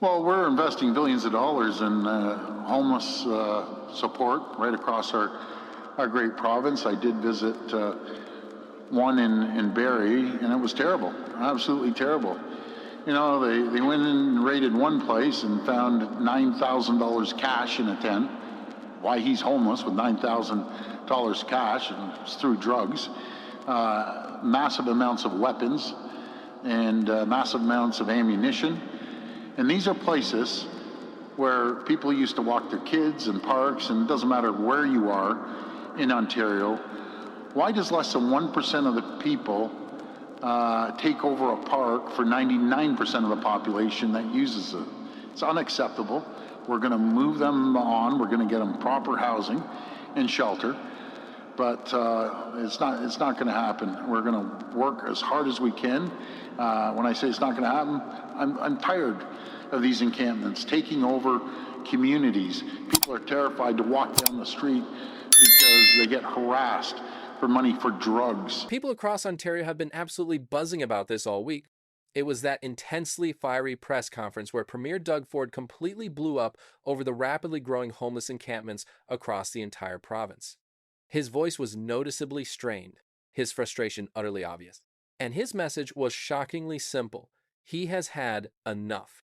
Well, we're investing billions of dollars in homeless support right across our great province. I did visit one in Barrie, and it was terrible, absolutely terrible. You know, they went in and raided one place and found $9,000 cash in a tent. Why he's homeless with $9,000 cash, and it's through drugs. Massive amounts of weapons and massive amounts of ammunition. And these are places where people used to walk their kids in parks, and it doesn't matter where you are in Ontario. Why does less than 1% of the people take over a park for 99% of the population that uses it? It's unacceptable. We're going to move them on. We're going to get them proper housing and shelter. But it's not going to happen. We're going to work as hard as we can. When I say it's not going to happen, I'm tired of these encampments taking over communities. People are terrified to walk down the street because they get harassed for money for drugs. People across Ontario have been absolutely buzzing about this all week. It was that intensely fiery press conference where Premier Doug Ford completely blew up over the rapidly growing homeless encampments across the entire province. His voice was noticeably strained, his frustration utterly obvious. And his message was shockingly simple. He has had enough.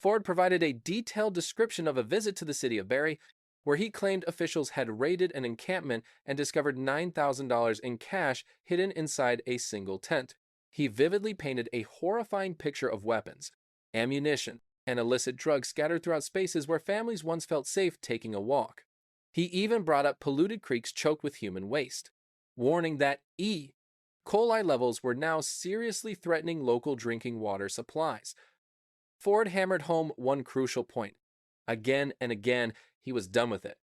Ford provided a detailed description of a visit to the city of Barrie, where he claimed officials had raided an encampment and discovered $9,000 in cash hidden inside a single tent. He vividly painted a horrifying picture of weapons, ammunition, and illicit drugs scattered throughout spaces where families once felt safe taking a walk. He even brought up polluted creeks choked with human waste, warning that E. coli levels were now seriously threatening local drinking water supplies. Ford hammered home one crucial point. Again and again, he was done with it.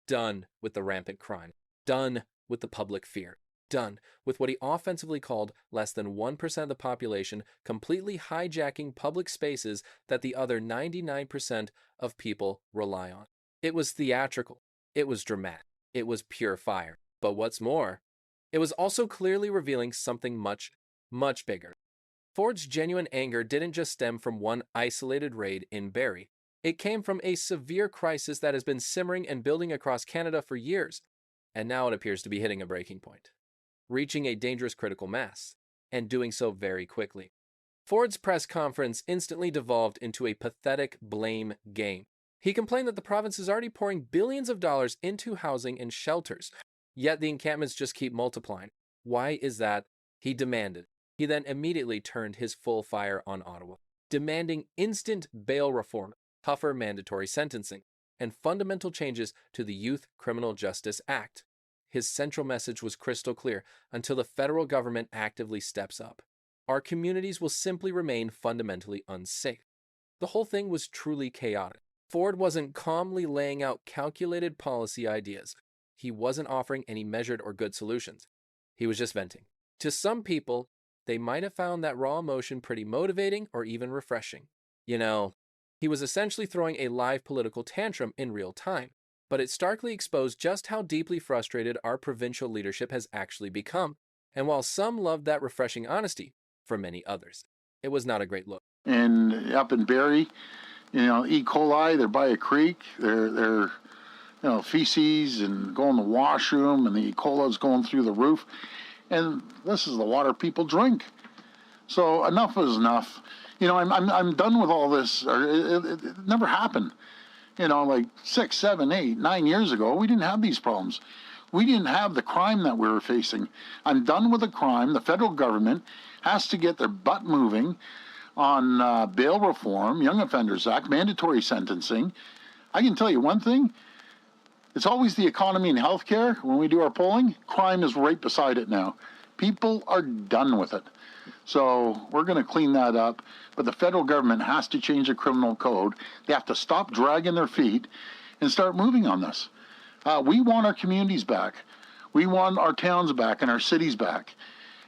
Done with the rampant crime. Done with the public fear. Done with what he offensively called less than 1% of the population completely hijacking public spaces that the other 99% of people rely on. It was theatrical. It was dramatic. It was pure fire. But what's more, it was also clearly revealing something much, much bigger. Ford's genuine anger didn't just stem from one isolated raid in Barrie. It came from a severe crisis that has been simmering and building across Canada for years, and now it appears to be hitting a breaking point, reaching a dangerous critical mass, and doing so very quickly. Ford's press conference instantly devolved into a pathetic blame game. He complained that the province is already pouring billions of dollars into housing and shelters, yet the encampments just keep multiplying. Why is that? He demanded. He then immediately turned his full fire on Ottawa, demanding instant bail reform, tougher mandatory sentencing, and fundamental changes to the Youth Criminal Justice Act. His central message was crystal clear: until the federal government actively steps up, our communities will simply remain fundamentally unsafe. The whole thing was truly chaotic. Ford wasn't calmly laying out calculated policy ideas. He wasn't offering any measured or good solutions. He was just venting. To some people, they might have found that raw emotion pretty motivating or even refreshing. You know, he was essentially throwing a live political tantrum in real time, but it starkly exposed just how deeply frustrated our provincial leadership has actually become. And while some loved that refreshing honesty, for many others, it was not a great look. And up in Barrie, you know, E. coli, they're by a creek, they're feces and go in the washroom, and the E. coli is going through the roof. And this is the water people drink. So enough is enough. You know, I'm done with all this. It never happened. You know, like 6, 7, 8, 9 years ago, we didn't have these problems. We didn't have the crime that we were facing. I'm done with the crime. The federal government has to get their butt moving on bail reform, Young Offenders Act, mandatory sentencing. I can tell you one thing. It's always the economy and healthcare. When we do our polling, crime is right beside it now. People are done with it. So we're going to clean that up. But the federal government has to change the criminal code. They have to stop dragging their feet and start moving on this. We want our communities back. We want our towns back and our cities back.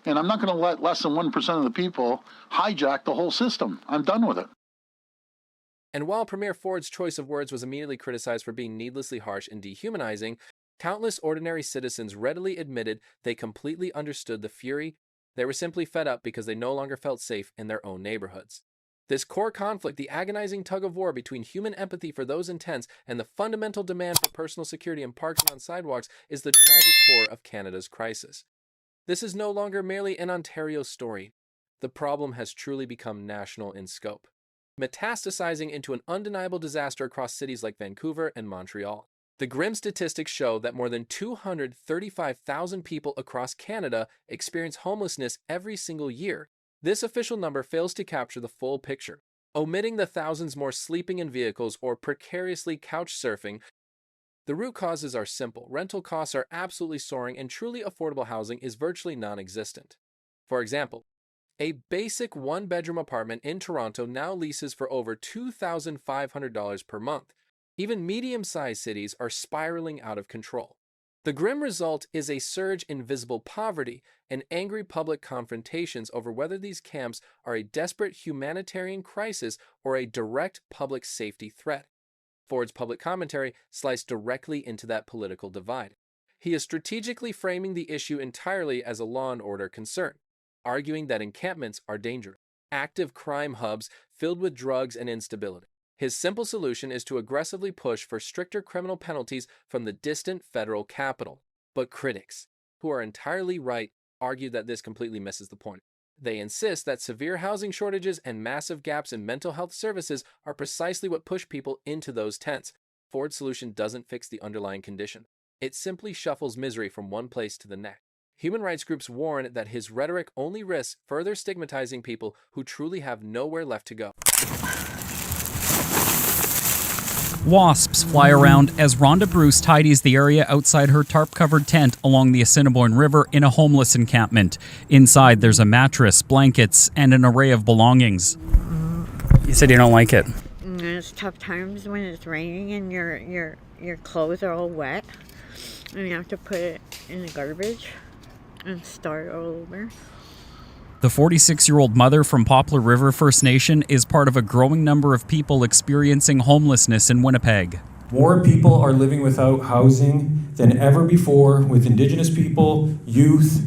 And I'm not going to let less than 1% of the people hijack the whole system. I'm done with it. And while Premier Ford's choice of words was immediately criticized for being needlessly harsh and dehumanizing, countless ordinary citizens readily admitted they completely understood the fury. They were simply fed up because they no longer felt safe in their own neighborhoods. This core conflict, the agonizing tug of war between human empathy for those in tents and the fundamental demand for personal security in parks and on sidewalks, is the tragic core of Canada's crisis. This is no longer merely an Ontario story. The problem has truly become national in scope, metastasizing into an undeniable disaster across cities like Vancouver and Montreal. The grim statistics show that more than 235,000 people across Canada experience homelessness every single year. This official number fails to capture the full picture, omitting the thousands more sleeping in vehicles or precariously couch surfing. The root causes are simple. Rental costs are absolutely soaring, and truly affordable housing is virtually non-existent. For example, a basic one-bedroom apartment in Toronto now leases for over $2,500 per month. Even medium-sized cities are spiraling out of control. The grim result is a surge in visible poverty and angry public confrontations over whether these camps are a desperate humanitarian crisis or a direct public safety threat. Ford's public commentary sliced directly into that political divide. He is strategically framing the issue entirely as a law and order concern, arguing that encampments are dangerous, active crime hubs filled with drugs and instability. His simple solution is to aggressively push for stricter criminal penalties from the distant federal capital. But critics, who are entirely right, argue that this completely misses the point. They insist that severe housing shortages and massive gaps in mental health services are precisely what push people into those tents. Ford's solution doesn't fix the underlying condition. It simply shuffles misery from one place to the next. Human rights groups warn that his rhetoric only risks further stigmatizing people who truly have nowhere left to go. Wasps fly around as Rhonda Bruce tidies the area outside her tarp-covered tent along the Assiniboine River in a homeless encampment. Inside, there's a mattress, blankets, and an array of belongings. You said you don't like it. It's tough times when it's raining and your clothes are all wet, and you have to put it in the garbage and start all over. The 46-year-old mother from Poplar River First Nation is part of a growing number of people experiencing homelessness in Winnipeg. More people are living without housing than ever before, with Indigenous people, youth,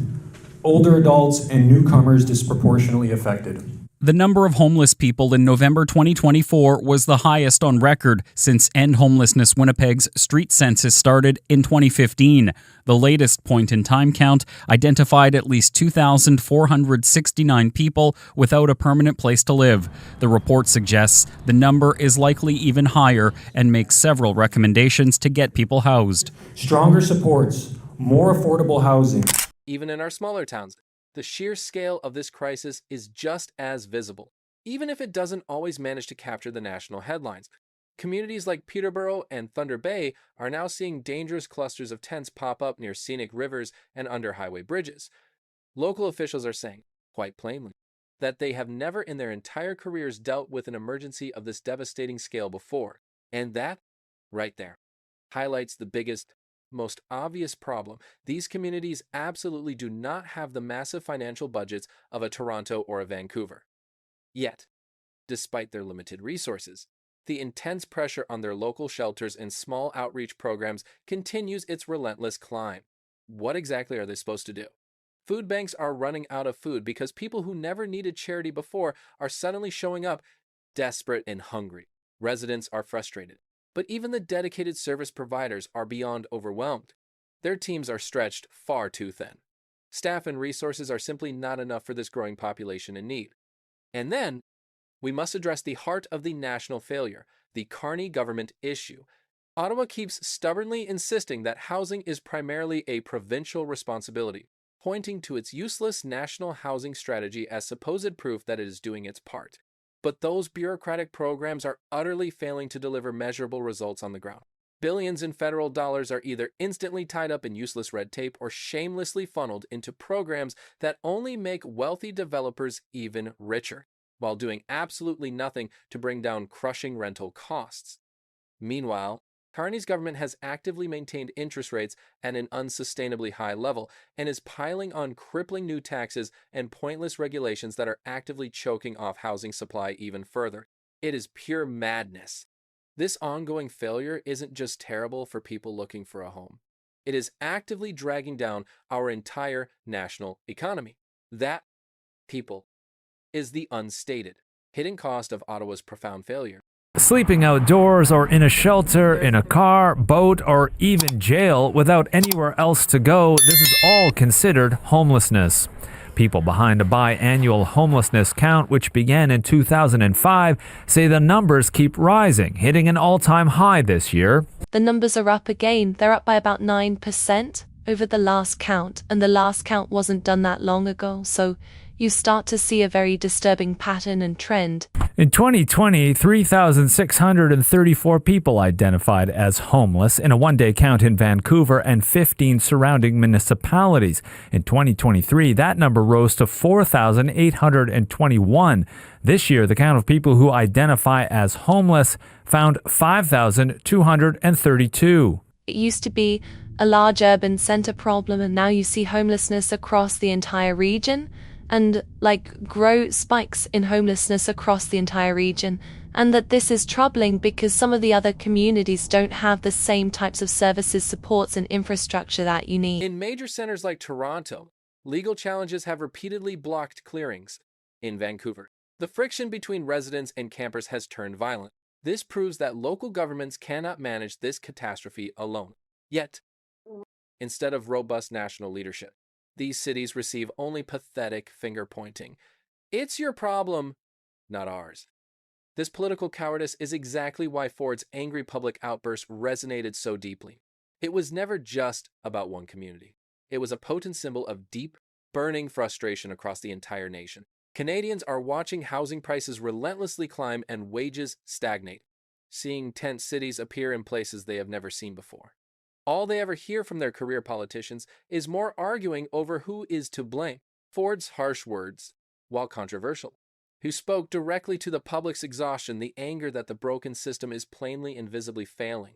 older adults, and newcomers disproportionately affected. The number of homeless people in November 2024 was the highest on record since End Homelessness Winnipeg's street census started in 2015. The latest point-in-time count identified at least 2,469 people without a permanent place to live. The report suggests the number is likely even higher and makes several recommendations to get people housed. Stronger supports, more affordable housing. Even in our smaller towns, the sheer scale of this crisis is just as visible, even if it doesn't always manage to capture the national headlines. Communities like Peterborough and Thunder Bay are now seeing dangerous clusters of tents pop up near scenic rivers and under highway bridges. Local officials are saying, quite plainly, that they have never in their entire careers dealt with an emergency of this devastating scale before. And that, right there, highlights the biggest, most obvious problem. These communities absolutely do not have the massive financial budgets of a Toronto or a Vancouver. Yet, despite their limited resources, the intense pressure on their local shelters and small outreach programs continues its relentless climb. What exactly are they supposed to do? Food banks are running out of food because people who never needed charity before are suddenly showing up desperate and hungry. Residents are frustrated. But even the dedicated service providers are beyond overwhelmed. Their teams are stretched far too thin. Staff and resources are simply not enough for this growing population in need. And then, we must address the heart of the national failure, the Carney government issue. Ottawa keeps stubbornly insisting that housing is primarily a provincial responsibility, pointing to its useless national housing strategy as supposed proof that it is doing its part. But those bureaucratic programs are utterly failing to deliver measurable results on the ground. Billions in federal dollars are either instantly tied up in useless red tape or shamelessly funneled into programs that only make wealthy developers even richer, while doing absolutely nothing to bring down crushing rental costs. Meanwhile, Carney's government has actively maintained interest rates at an unsustainably high level and is piling on crippling new taxes and pointless regulations that are actively choking off housing supply even further. It is pure madness. This ongoing failure isn't just terrible for people looking for a home. It is actively dragging down our entire national economy. That, people, is the unstated. hidden cost of Ottawa's profound failure. Sleeping outdoors or in a shelter, in a car, boat, or even jail without anywhere else to go, this is all considered homelessness. People behind a biannual homelessness count, which began in 2005, say the numbers keep rising, hitting an all-time high this year. The numbers are up again. They're up by about 9% over the last count, and the last count wasn't done that long ago, so you start to see a very disturbing pattern and trend. In 2020, 3,634 people identified as homeless in a one-day count in Vancouver and 15 surrounding municipalities. In 2023, that number rose to 4,821. This year, the count of people who identify as homeless found 5,232. It used to be a large urban center problem, and now you see homelessness across the entire region. And grow spikes in homelessness across the entire region, and that this is troubling because some of the other communities don't have the same types of services, supports, and infrastructure that you need. In major centers like Toronto, legal challenges have repeatedly blocked clearings. In Vancouver, the friction between residents and campers has turned violent. This proves that local governments cannot manage this catastrophe alone. Yet, instead of robust national leadership, these cities receive only pathetic finger-pointing. It's your problem, not ours. This political cowardice is exactly why Ford's angry public outburst resonated so deeply. It was never just about one community. It was a potent symbol of deep, burning frustration across the entire nation. Canadians are watching housing prices relentlessly climb and wages stagnate, seeing tent cities appear in places they have never seen before. All they ever hear from their career politicians is more arguing over who is to blame. Ford's harsh words, while controversial, who spoke directly to the public's exhaustion, the anger that the broken system is plainly and visibly failing.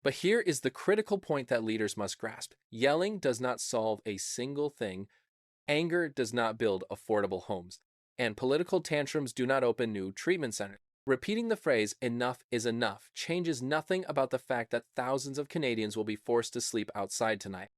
But here is the critical point that leaders must grasp. Yelling does not solve a single thing. Anger does not build affordable homes. And political tantrums do not open new treatment centers. Repeating the phrase, "enough is enough," changes nothing about the fact that thousands of Canadians will be forced to sleep outside tonight.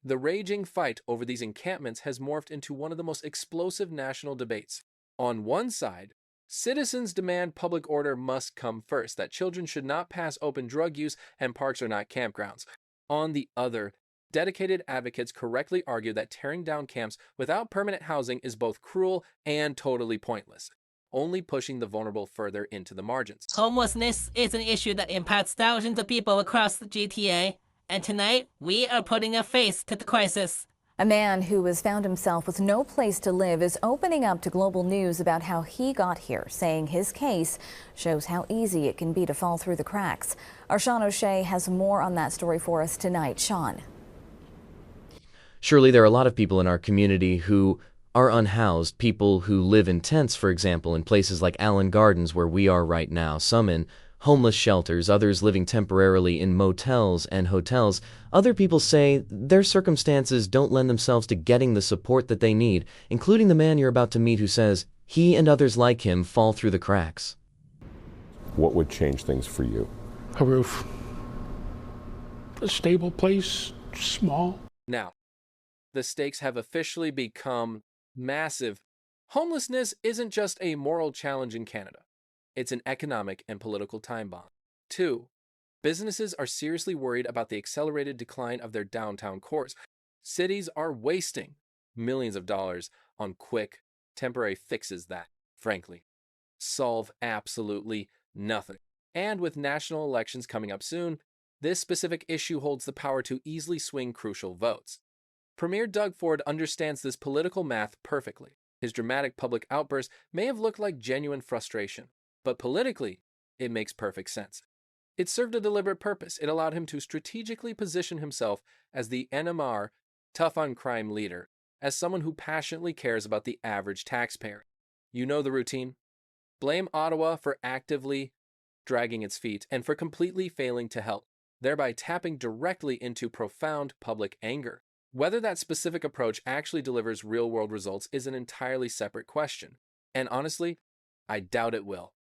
The raging fight over these encampments has morphed into one of the most explosive national debates. On one side, citizens demand public order must come first, that children should not pass open drug use and parks are not campgrounds. On the other, dedicated advocates correctly argue that tearing down camps without permanent housing is both cruel and totally pointless, only pushing the vulnerable further into the margins. Homelessness is an issue that impacts thousands of people across the GTA, and tonight we are putting a face to the crisis. A man who has found himself with no place to live is opening up to Global News about how he got here, saying his case shows how easy it can be to fall through the cracks. Our Sean O'Shea has more on that story for us tonight. Sean. Surely there are a lot of people in our community who are unhoused, people who live in tents, for example, in places like Allen Gardens where we are right now, some in homeless shelters, others living temporarily in motels and hotels. Other people say their circumstances don't lend themselves to getting the support that they need, including the man you're about to meet who says he and others like him fall through the cracks. What would change things for you? A roof. A stable place, small. Now, the stakes have officially become massive. Homelessness isn't just a moral challenge in Canada. It's an economic and political time bomb. 2. Businesses are seriously worried about the accelerated decline of their downtown cores. Cities are wasting millions of dollars on quick, temporary fixes that, frankly, solve absolutely nothing. And with national elections coming up soon, this specific issue holds the power to easily swing crucial votes. Premier Doug Ford understands this political math perfectly. His dramatic public outburst may have looked like genuine frustration, but politically, it makes perfect sense. It served a deliberate purpose. It allowed him to strategically position himself as the NMR, tough-on-crime leader, as someone who passionately cares about the average taxpayer. You know the routine. Blame Ottawa for actively dragging its feet and for completely failing to help, thereby tapping directly into profound public anger. Whether that specific approach actually delivers real-world results is an entirely separate question. And honestly, I doubt it will.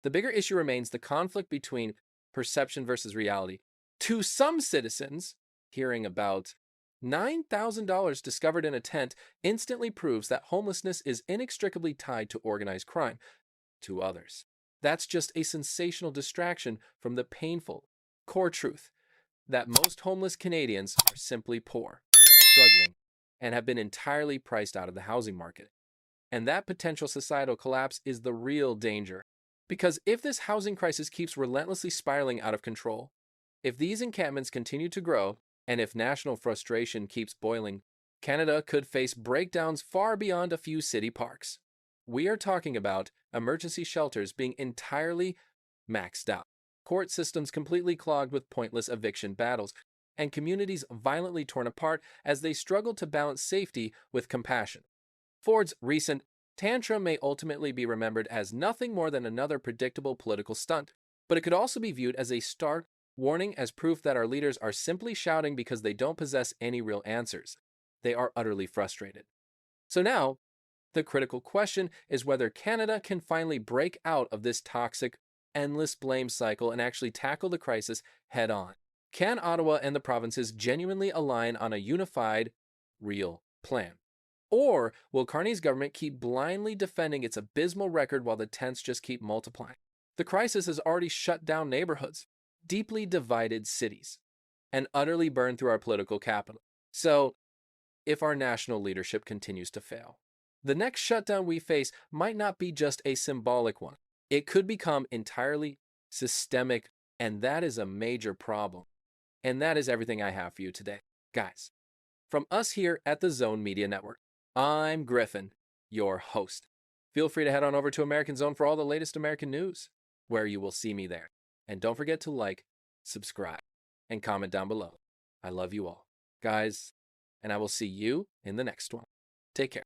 The bigger issue remains the conflict between perception versus reality. To some citizens, hearing about $9,000 discovered in a tent instantly proves that homelessness is inextricably tied to organized crime. to others. That's just a sensational distraction from the painful, core truth that most homeless Canadians are simply poor, struggling, and have been entirely priced out of the housing market. And that potential societal collapse is the real danger. Because if this housing crisis keeps relentlessly spiraling out of control, if these encampments continue to grow, and if national frustration keeps boiling, Canada could face breakdowns far beyond a few city parks. We are talking about emergency shelters being entirely maxed out, court systems completely clogged with pointless eviction battles, and communities violently torn apart as they struggle to balance safety with compassion. Ford's recent tantrum may ultimately be remembered as nothing more than another predictable political stunt, but it could also be viewed as a stark warning, as proof that our leaders are simply shouting because they don't possess any real answers. They are utterly frustrated. So now, the critical question is whether Canada can finally break out of this toxic, endless blame cycle and actually tackle the crisis head on. Can Ottawa and the provinces genuinely align on a unified, real plan? Or will Carney's government keep blindly defending its abysmal record while the tents just keep multiplying? The crisis has already shut down neighborhoods, deeply divided cities, and utterly burned through our political capital. So, if our national leadership continues to fail, the next shutdown we face might not be just a symbolic one. It could become entirely systemic, and that is a major problem. And that is everything I have for you today. Guys, from us here at the Zone Media Network, I'm Griffin, your host. Feel free to head on over to American Zone for all the latest American news, where you will see me there. And don't forget to like, subscribe, and comment down below. I love you all, guys, and I will see you in the next one. Take care.